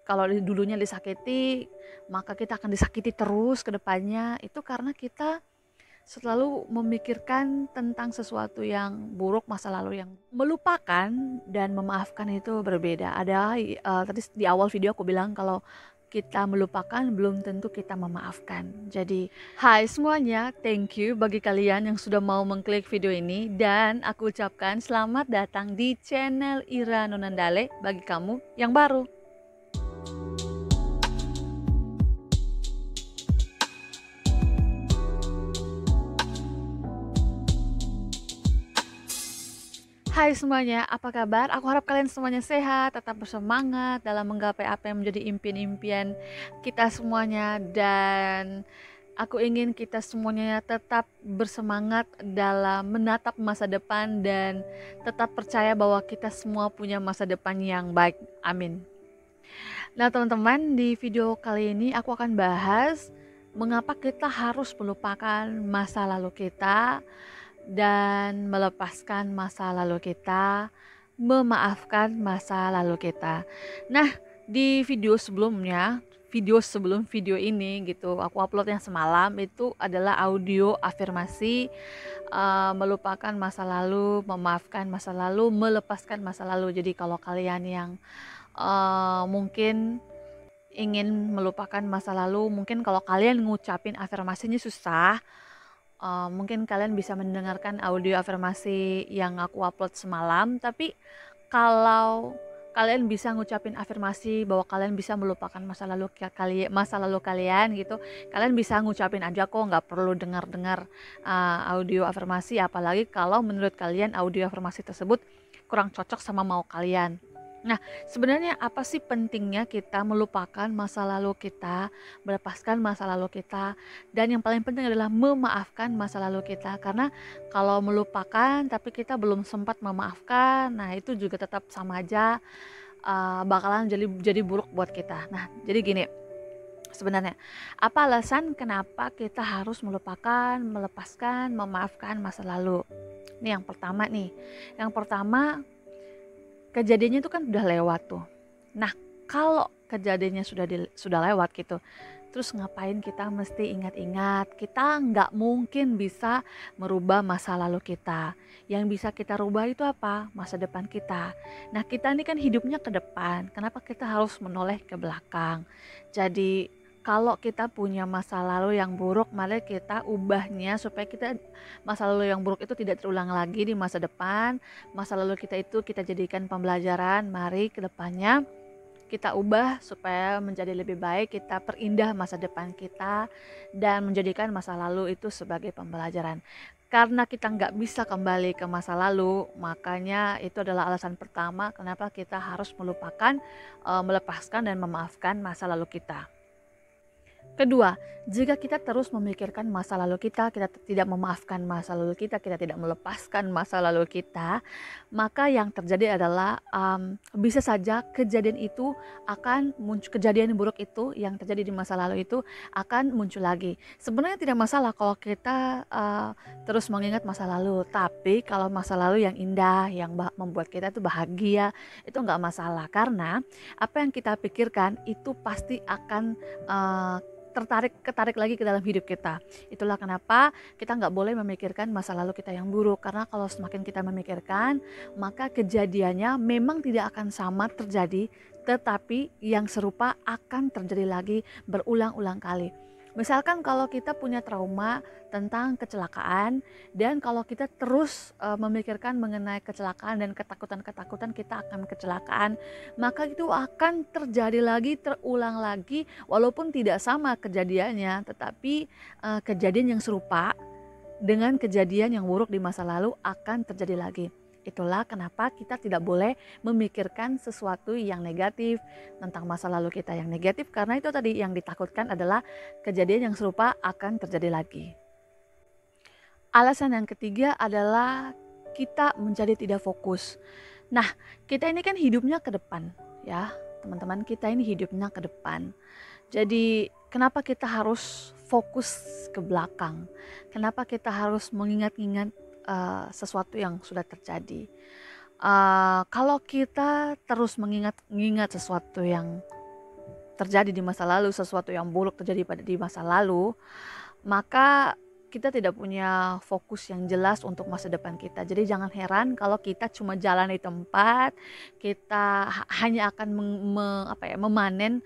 kalau dulunya disakiti, maka kita akan disakiti terus ke depannya. Itu karena kita selalu memikirkan tentang sesuatu yang buruk, masa lalu yang melupakan dan memaafkan itu berbeda. Tadi di awal video aku bilang kalau kita melupakan belum tentu kita memaafkan. Jadi, hai semuanya, thank you bagi kalian yang sudah mau mengklik video ini dan aku ucapkan selamat datang di channel Ira Nonandale bagi kamu yang baru. Hai semuanya, apa kabar? Aku harap kalian semuanya sehat, tetap bersemangat dalam menggapai apa yang menjadi impian-impian kita semuanya. Dan aku ingin kita semuanya tetap bersemangat dalam menatap masa depan dan tetap percaya bahwa kita semua punya masa depan yang baik. Amin. Nah teman-teman, di video kali ini aku akan bahas mengapa kita harus melupakan masa lalu kita dan melepaskan masa lalu kita, memaafkan masa lalu kita. Nah, di video sebelumnya, sebelum video ini gitu, aku upload yang semalam itu adalah audio afirmasi melupakan masa lalu, memaafkan masa lalu, melepaskan masa lalu. Jadi kalau kalian yang mungkin ingin melupakan masa lalu, mungkin kalau kalian ngucapin afirmasinya susah, mungkin kalian bisa mendengarkan audio afirmasi yang aku upload semalam. Tapi kalau kalian bisa ngucapin afirmasi bahwa kalian bisa melupakan masa lalu kalian gitu, kalian bisa ngucapin aja kok, nggak perlu dengar audio afirmasi. Apalagi kalau menurut kalian audio afirmasi tersebut kurang cocok sama mau kalian. Nah, sebenarnya apa sih pentingnya kita melupakan masa lalu kita, melepaskan masa lalu kita, dan yang paling penting adalah memaafkan masa lalu kita. Karena kalau melupakan tapi kita belum sempat memaafkan, nah itu juga tetap sama aja bakalan jadi buruk buat kita. Nah, jadi gini, sebenarnya apa alasan kenapa kita harus melupakan, melepaskan, memaafkan masa lalu? Ini yang pertama nih. Yang pertama, kejadiannya itu kan udah lewat tuh. Nah, kalau kejadiannya sudah lewat gitu, terus ngapain kita mesti ingat-ingat? Kita nggak mungkin bisa merubah masa lalu kita. Yang bisa kita rubah itu apa? Masa depan kita. Nah, kita ini kan hidupnya ke depan. Kenapa kita harus menoleh ke belakang? Jadi kalau kita punya masa lalu yang buruk, mari kita ubahnya supaya masa lalu yang buruk itu tidak terulang lagi di masa depan. Masa lalu kita itu kita jadikan pembelajaran. Mari ke depannya kita ubah supaya menjadi lebih baik, kita perindah masa depan kita dan menjadikan masa lalu itu sebagai pembelajaran. Karena kita nggak bisa kembali ke masa lalu, makanya itu adalah alasan pertama kenapa kita harus melupakan, melepaskan dan memaafkan masa lalu kita. Kedua, jika kita terus memikirkan masa lalu kita tidak memaafkan masa lalu kita tidak melepaskan masa lalu kita, maka yang terjadi adalah bisa saja kejadian buruk itu yang terjadi di masa lalu itu akan muncul lagi. Sebenarnya tidak masalah kalau kita terus mengingat masa lalu, tapi kalau masa lalu yang indah, yang membuat kita itu bahagia, itu nggak masalah. Karena apa yang kita pikirkan itu pasti akan ketarik lagi ke dalam hidup kita. Itulah kenapa kita nggak boleh memikirkan masa lalu kita yang buruk, karena kalau semakin kita memikirkan, maka kejadiannya memang tidak akan sama terjadi, tetapi yang serupa akan terjadi lagi berulang-ulang kali. Misalkan kalau kita punya trauma tentang kecelakaan, dan kalau kita terus memikirkan mengenai kecelakaan dan ketakutan kita akan kecelakaan, maka itu akan terjadi lagi, terulang lagi, walaupun tidak sama kejadiannya, tetapi kejadian yang serupa dengan kejadian yang buruk di masa lalu akan terjadi lagi. Itulah kenapa kita tidak boleh memikirkan sesuatu yang negatif tentang masa lalu kita yang negatif, karena itu tadi yang ditakutkan adalah kejadian yang serupa akan terjadi lagi. Alasan yang ketiga adalah kita menjadi tidak fokus. Nah, kita ini kan hidupnya ke depan, ya teman-teman, kita ini hidupnya ke depan. Jadi kenapa kita harus fokus ke belakang? Kenapa kita harus mengingat-ingat sesuatu yang sudah terjadi? Kalau kita terus mengingat sesuatu yang terjadi di masa lalu, sesuatu yang buruk terjadi di masa lalu, maka kita tidak punya fokus yang jelas untuk masa depan kita. Jadi jangan heran kalau kita cuma jalan di tempat, kita hanya akan memanen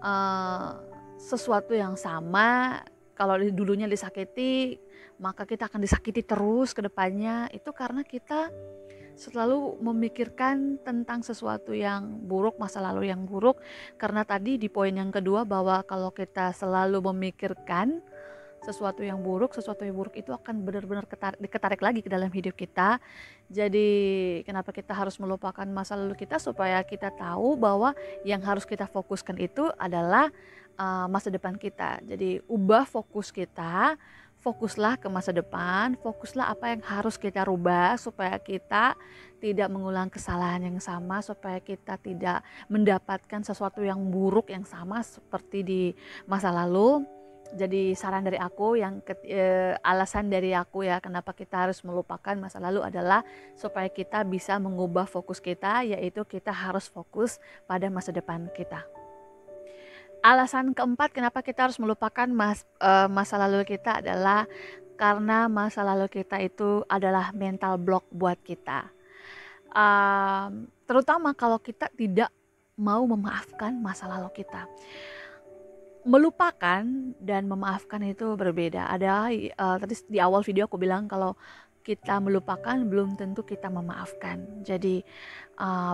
uh, sesuatu yang sama. Kalau dulunya disakiti, maka kita akan disakiti terus ke depannya. Itu karena kita selalu memikirkan tentang sesuatu yang buruk, masa lalu yang buruk. Karena tadi di poin yang kedua bahwa kalau kita selalu memikirkan sesuatu yang buruk itu akan benar-benar ketarik lagi ke dalam hidup kita. Jadi kenapa kita harus melupakan masa lalu kita? Supaya kita tahu bahwa yang harus kita fokuskan itu adalah masa depan kita. Jadi ubah fokus kita, fokuslah ke masa depan, fokuslah apa yang harus kita rubah supaya kita tidak mengulang kesalahan yang sama, supaya kita tidak mendapatkan sesuatu yang buruk yang sama seperti di masa lalu. Jadi saran dari aku alasan dari aku ya kenapa kita harus melupakan masa lalu adalah supaya kita bisa mengubah fokus kita, yaitu kita harus fokus pada masa depan kita. Alasan keempat kenapa kita harus melupakan masa lalu kita adalah karena masa lalu kita itu adalah mental block buat kita. Terutama kalau kita tidak mau memaafkan masa lalu kita. Melupakan dan memaafkan itu berbeda. Tadi di awal video aku bilang kalau kita melupakan belum tentu kita memaafkan. Jadi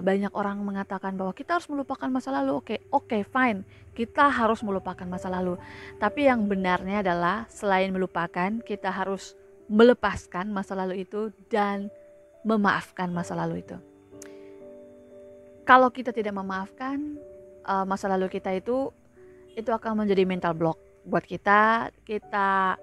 banyak orang mengatakan bahwa kita harus melupakan masa lalu. Oke, fine. Kita harus melupakan masa lalu. Tapi yang benarnya adalah selain melupakan, kita harus melepaskan masa lalu itu dan memaafkan masa lalu itu. Kalau kita tidak memaafkan masa lalu kita itu akan menjadi mental block buat kita. Kita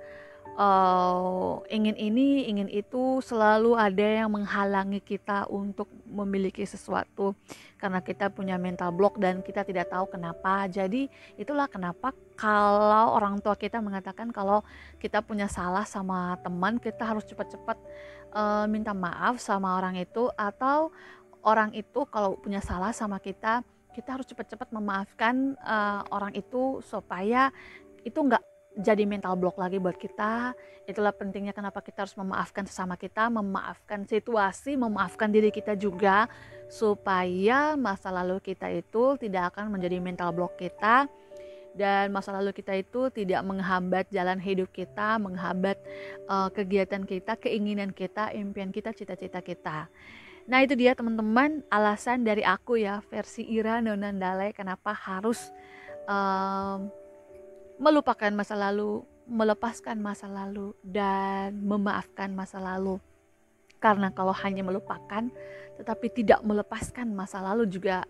ingin ini, ingin itu, selalu ada yang menghalangi kita untuk memiliki sesuatu karena kita punya mental block dan kita tidak tahu kenapa. Jadi itulah kenapa kalau orang tua kita mengatakan kalau kita punya salah sama teman, kita harus cepat-cepat minta maaf sama orang itu, atau orang itu kalau punya salah sama kita harus cepat-cepat memaafkan orang itu supaya itu nggak jadi mental block lagi buat kita. Itulah pentingnya kenapa kita harus memaafkan sesama kita, memaafkan situasi, memaafkan diri kita juga, supaya masa lalu kita itu tidak akan menjadi mental block kita, dan masa lalu kita itu tidak menghambat jalan hidup kita, menghambat kegiatan kita, keinginan kita, impian kita, cita-cita kita. Nah itu dia teman-teman alasan dari aku ya, versi Ira Nonandale, kenapa harus melupakan masa lalu, melepaskan masa lalu, dan memaafkan masa lalu. Karena kalau hanya melupakan tetapi tidak melepaskan masa lalu juga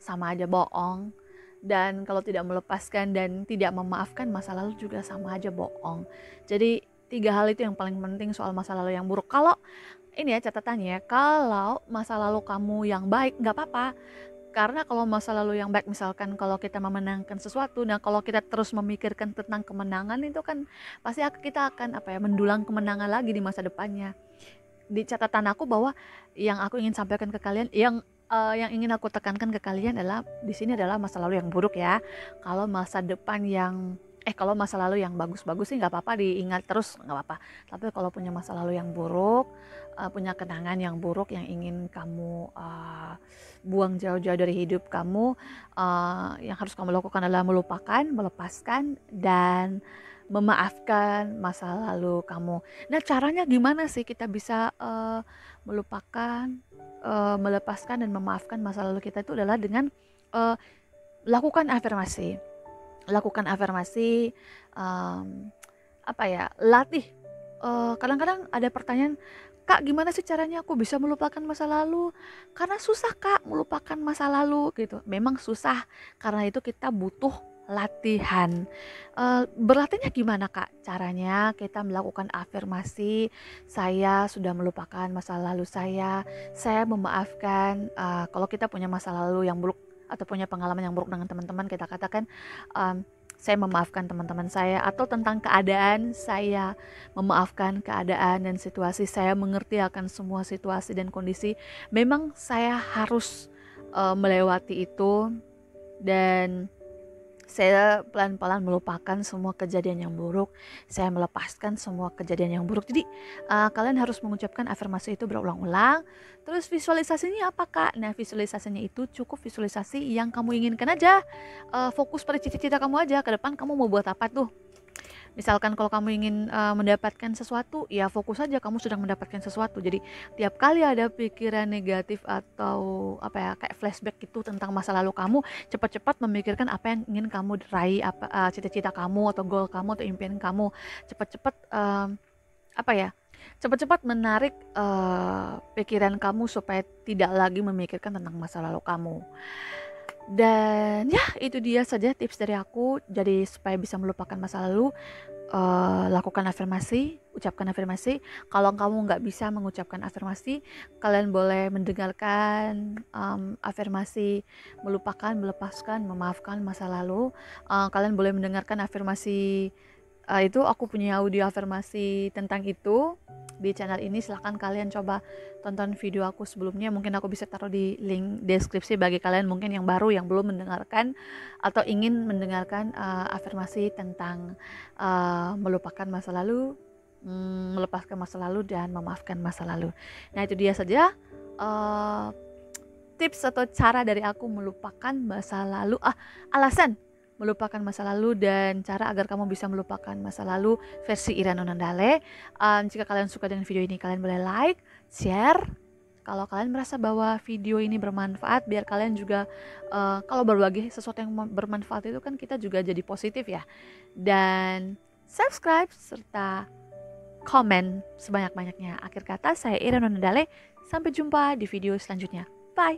sama aja bohong. Dan kalau tidak melepaskan dan tidak memaafkan masa lalu juga sama aja bohong. Jadi 3 hal itu yang paling penting soal masa lalu yang buruk. Kalau ini ya catatannya, kalau masa lalu kamu yang baik gak apa-apa. Karena kalau masa lalu yang baik, misalkan kalau kita memenangkan sesuatu, nah kalau kita terus memikirkan tentang kemenangan itu kan pasti kita akan mendulang kemenangan lagi di masa depannya. Di catatan aku bahwa yang aku ingin sampaikan ke kalian, yang ingin aku tekankan ke kalian adalah di sini adalah masa lalu yang buruk ya. Kalau masa depan yang kalau masa lalu yang bagus-bagus sih nggak apa-apa diingat terus, nggak apa-apa. Tapi kalau punya masa lalu yang buruk, punya kenangan yang buruk yang ingin kamu buang jauh-jauh dari hidup kamu, yang harus kamu lakukan adalah melupakan, melepaskan, dan memaafkan masa lalu kamu. Nah caranya gimana sih kita bisa melupakan, melepaskan, dan memaafkan masa lalu kita itu adalah dengan lakukan afirmasi. Lakukan afirmasi, latih. Kadang-kadang ada pertanyaan, Kak gimana sih caranya aku bisa melupakan masa lalu? Karena susah Kak melupakan masa lalu gitu. Memang susah, karena itu kita butuh latihan. Berlatihnya gimana Kak? Caranya kita melakukan afirmasi, saya sudah melupakan masa lalu saya memaafkan. Kalau kita punya masa lalu yang buruk atau punya pengalaman yang buruk dengan teman-teman, kita katakan saya memaafkan teman-teman saya, atau tentang keadaan, saya memaafkan keadaan dan situasi, saya mengerti akan semua situasi dan kondisi, memang saya harus melewati itu, dan Saya pelan-pelan melupakan semua kejadian yang buruk. Saya melepaskan semua kejadian yang buruk. Jadi kalian harus mengucapkan afirmasi itu berulang-ulang. Terus visualisasinya apa Kak? Nah visualisasinya itu cukup visualisasi yang kamu inginkan aja. Fokus pada cita-cita kamu aja. Ke depan kamu mau buat apa tuh? Misalkan kalau kamu ingin mendapatkan sesuatu, ya fokus saja kamu sedang mendapatkan sesuatu. Jadi tiap kali ada pikiran negatif atau apa ya kayak flashback itu tentang masa lalu kamu, cepat-cepat memikirkan apa yang ingin kamu raih, apa cita-cita kamu atau goal kamu atau impian kamu. Cepat-cepat apa ya? Cepat-cepat menarik pikiran kamu supaya tidak lagi memikirkan tentang masa lalu kamu. Dan ya itu dia saja tips dari aku. Jadi supaya bisa melupakan masa lalu, lakukan afirmasi, ucapkan afirmasi. Kalau kamu nggak bisa mengucapkan afirmasi, kalian boleh mendengarkan afirmasi melupakan, melepaskan, memaafkan masa lalu. Kalian boleh mendengarkan afirmasi itu aku punya audio afirmasi tentang itu di channel ini. Silahkan kalian coba tonton video aku sebelumnya, mungkin aku bisa taruh di link deskripsi bagi kalian mungkin yang baru yang belum mendengarkan atau ingin mendengarkan afirmasi tentang melupakan masa lalu, melepaskan masa lalu dan memaafkan masa lalu. Nah itu dia saja tips atau cara dari aku melupakan masa lalu, alasan melupakan masa lalu dan cara agar kamu bisa melupakan masa lalu versi Irano Nandale. Jika kalian suka dengan video ini, kalian boleh like, share. Kalau kalian merasa bahwa video ini bermanfaat, biar kalian juga kalau berbagi sesuatu yang bermanfaat itu kan kita juga jadi positif ya. Dan subscribe serta komen sebanyak-banyaknya. Akhir kata, saya Irano Nandale. Sampai jumpa di video selanjutnya. Bye!